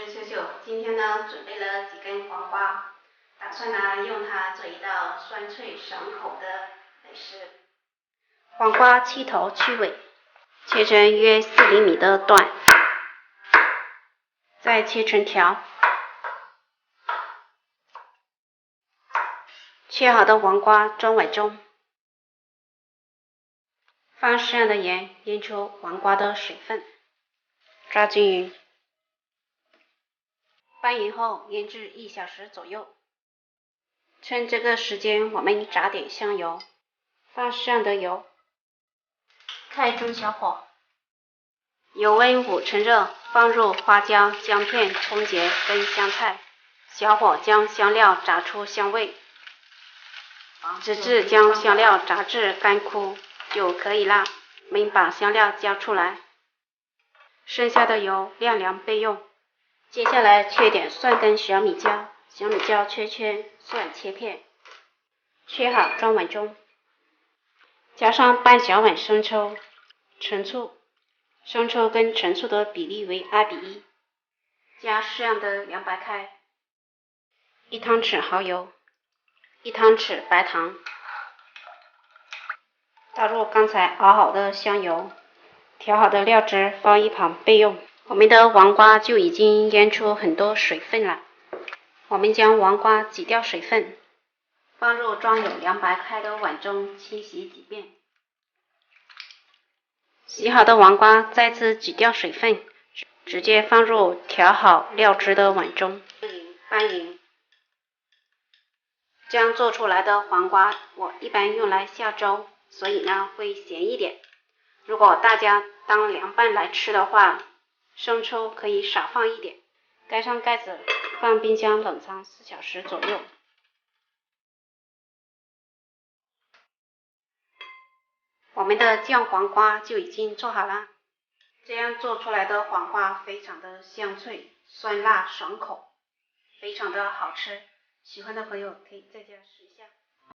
是秀秀，今天呢准备了几根黄瓜，打算呢用它做一道酸脆爽口的美食。黄瓜去头去尾，切成约4厘米的段，再切成条。切好的黄瓜装碗中，放适量的盐腌出黄瓜的水分，抓均匀。拌匀后腌制1小时左右。趁这个时间，我们炸点香油，放适量的油，开中小火，油温5成热，放入花椒、姜片、葱节跟香菜，小火将香料炸出香味，直至将香料炸至干枯就可以啦。我们把香料加出来，剩下的油晾凉备用。接下来切点蒜跟小米椒，小米椒切圈，蒜切片，切好装碗中。加上半小碗生抽、陈醋，生抽跟陈醋的比例为2:1，加适量的凉白开，1汤匙蚝油，1汤匙白糖，倒入刚才熬好的香油，调好的料汁放一旁备用。我们的黄瓜就已经腌出很多水分了，我们将黄瓜挤掉水分，放入装有凉白开的碗中清洗几遍。洗好的黄瓜再次挤掉水分，直接放入调好料汁的碗中拌匀。这做出来的黄瓜我一般用来下粥，所以呢会咸一点。如果大家当凉拌来吃的话，生抽可以少放一点。盖上盖子，放冰箱冷藏4小时左右。我们的酱黄瓜就已经做好了，这样做出来的黄瓜非常的香脆、酸辣爽口，非常的好吃。喜欢的朋友可以在家试一下。